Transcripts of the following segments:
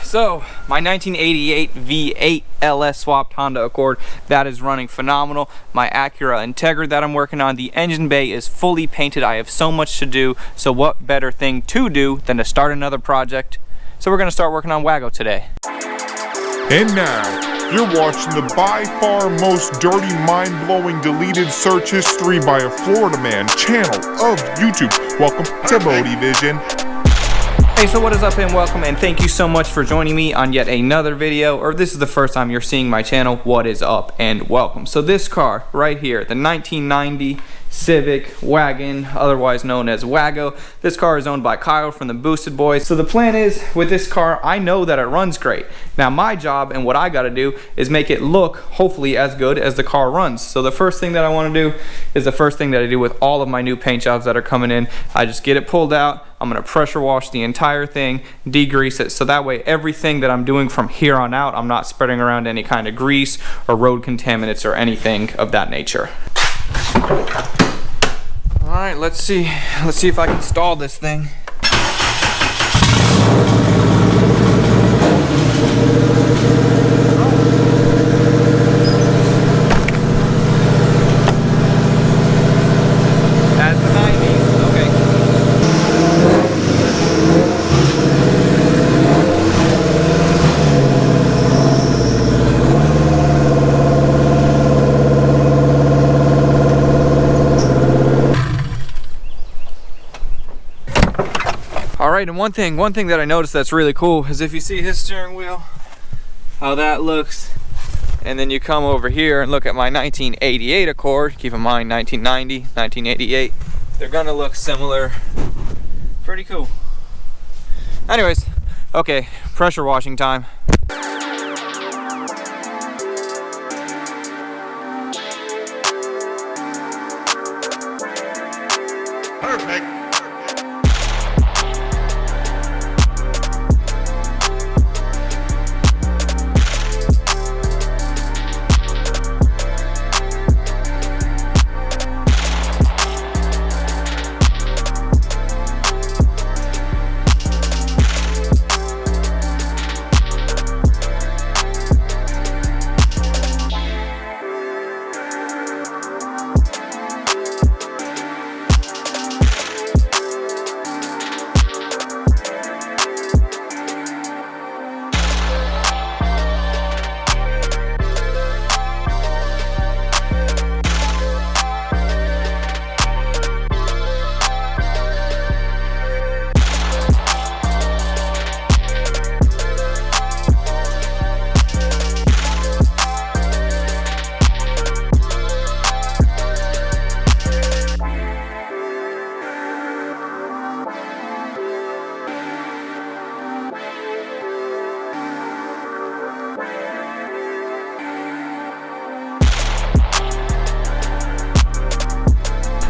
So my 1988 V8 LS swapped Honda Accord, that is running phenomenal. My Acura Integra that I'm working on, the engine bay is fully painted. I have so much to do, so what better thing to do than to start another project? So we're gonna start working on Wago today. And now, you're watching the by far most dirty, mind-blowing deleted search history by a Florida man channel of YouTube. Welcome to Bodie Vision. Hey, so what is up and welcome, and thank you so much for joining me on yet another video, or if this is the first time you're seeing my channel, what is up and welcome. So this car right here, the 1990 Civic wagon, otherwise known as Wago. This car is owned by Kyle from the BoostedBoiz. So the plan is, with this car, I know that it runs great. Now my job and what I gotta do is make it look, hopefully, as good as the car runs. So the first thing that I wanna do is the first thing that I do with all of my new paint jobs that are coming in. I just get it pulled out, I'm gonna pressure wash the entire thing, degrease it, so that way everything that I'm doing from here on out, I'm not spreading around any kind of grease or road contaminants or anything of that nature. All right, let's see if I can install this thing. That's the 90s, okay. Alright, and one thing that I noticed that's really cool is if you see his steering wheel, how that looks, and then you come over here and look at my 1988 Accord, keep in mind 1990, 1988, they're gonna look similar. Pretty cool. Anyways, okay, pressure washing time. Perfect.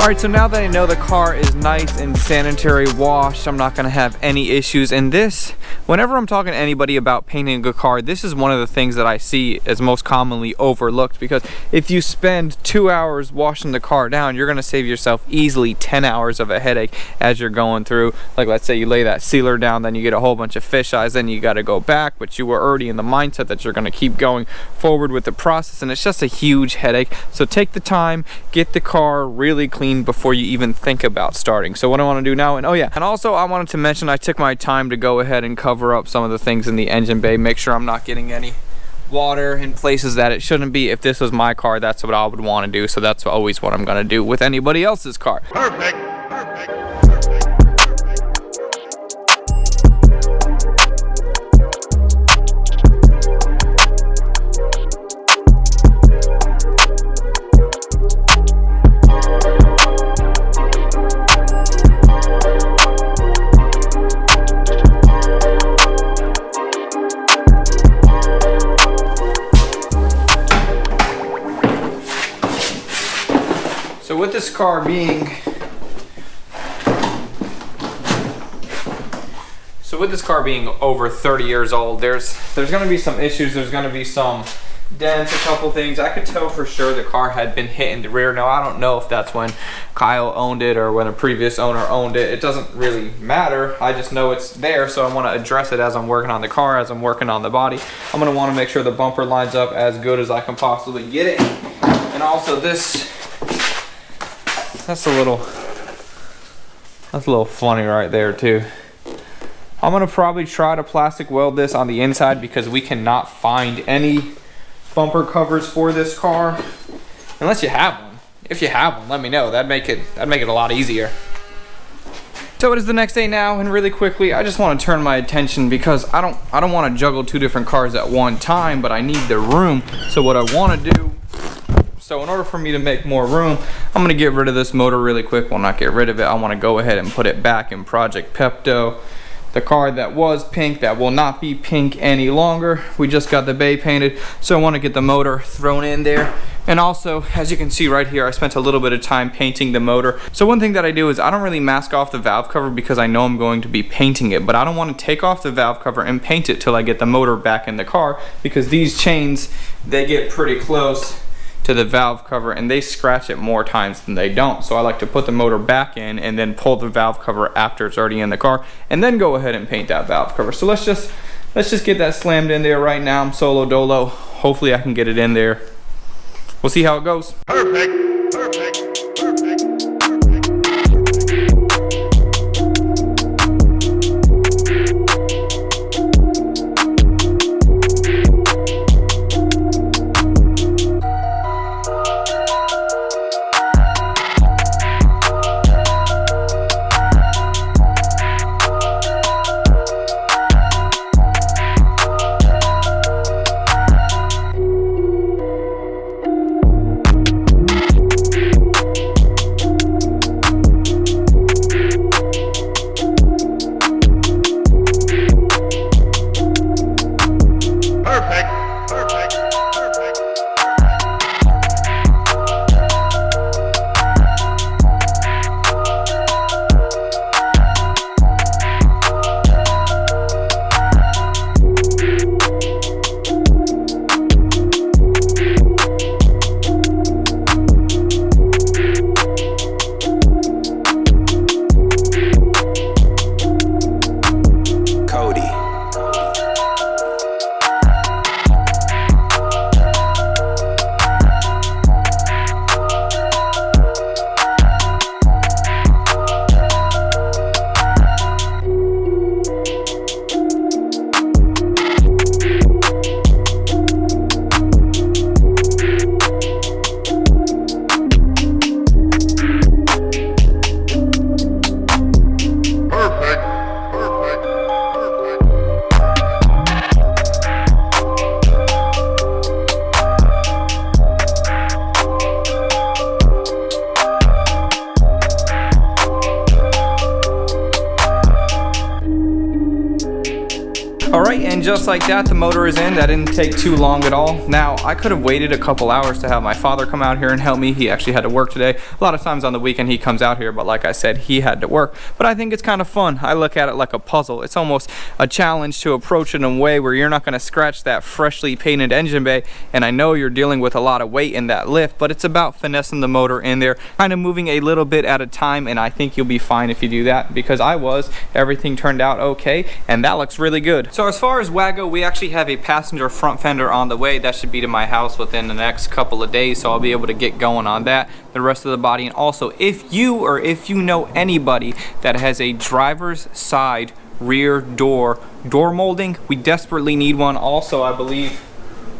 Alright, so now that I know the car is nice and sanitary washed, I'm not going to have any issues. And this, whenever I'm talking to anybody about painting a car, this is one of the things that I see as most commonly overlooked, because if you spend 2 hours washing the car down, you're going to save yourself easily 10 hours of a headache as you're going through. Like, let's say you lay that sealer down, then you get a whole bunch of fish eyes, then you got to go back, but you were already in the mindset that you're going to keep going forward with the process, and it's just a huge headache. So take the time, get the car really clean before you even think about starting. So what I want to do now, and oh yeah, and also I wanted to mention I took my time to go ahead and cover up some of the things in the engine bay, make sure I'm not getting any water in places that it shouldn't be. If this was my car, that's what I would want to do, so that's always what I'm going to do with anybody else's car. Perfect. Perfect. So with this car being over 30 years old, there's going to be some issues. There's going to be some dents, a couple things. I could tell for sure the car had been hit in the rear. Now, I don't know if that's when Kyle owned it or when a previous owner owned it. It doesn't really matter. I just know it's there, so I want to address it as I'm working on the car, as I'm working on the body. I'm going to want to make sure the bumper lines up as good as I can possibly get it. And also this, that's a little funny right there too. I'm going to probably try to plastic weld this on the inside because we cannot find any bumper covers for this car, unless you have one. If you have one, let me know. That'd make it a lot easier. So it is the next day now, and really quickly, I just want to turn my attention because I don't want to juggle 2 different cars at one time, but I need the room. So what I want to do, so in order for me to make more room, I'm gonna get rid of this motor really quick. Well, not get rid of it. I want to go ahead and put it back in Project Pepto. The car that was pink, that will not be pink any longer. We just got the bay painted, so I want to get the motor thrown in there. And also, as you can see right here, I spent a little bit of time painting the motor. So one thing that I do is I don't really mask off the valve cover because I know I'm going to be painting it, but I don't want to take off the valve cover and paint it till I get the motor back in the car, because these chains, they get pretty close to the valve cover and they scratch it more times than they don't. So I like to put the motor back in and then pull the valve cover after it's already in the car, and then go ahead and paint that valve cover. So let's just get that slammed in there right now. I'm solo dolo. Hopefully I can get it in there. We'll see how it goes. Perfect, perfect, perfect. Alright, and just like that, the motor is in. That didn't take too long at all. Now, I could have waited a couple hours to have my father come out here and help me. He actually had to work today. A lot of times on the weekend he comes out here, but like I said, he had to work. But I think it's kind of fun. I look at it like a puzzle. It's almost a challenge to approach it in a way where you're not going to scratch that freshly painted engine bay. And I know you're dealing with a lot of weight in that lift, but it's about finessing the motor in there, kind of moving a little bit at a time, and I think you'll be fine if you do that, because everything turned out okay, and that looks really good. So as far as Wago, we actually have a passenger front fender on the way. That should be to my house within the next couple of days, so I'll be able to get going on that. The rest of the body, and also if you know anybody that has a driver's side rear door molding, we desperately need one. Also, I believe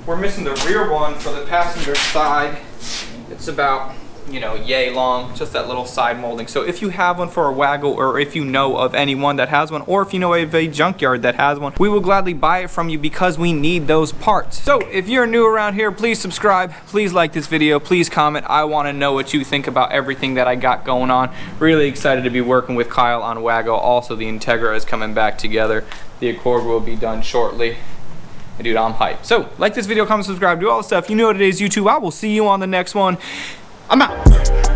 we're missing the rear one for the passenger side. It's about, you know, yay long, just that little side molding. So if you have one for a Wago, or if you know of anyone that has one, or if you know of a junkyard that has one, we will gladly buy it from you because we need those parts. So if you're new around here, please subscribe, please like this video, please comment. I want to know what you think about everything that I got going on. Really excited to be working with Kyle on Wago. Also, the Integra is coming back together. The Accord will be done shortly. Dude, I'm hyped. So like this video, comment, subscribe, do all the stuff. You know what it is, YouTube. I will see you on the next one. I'm out.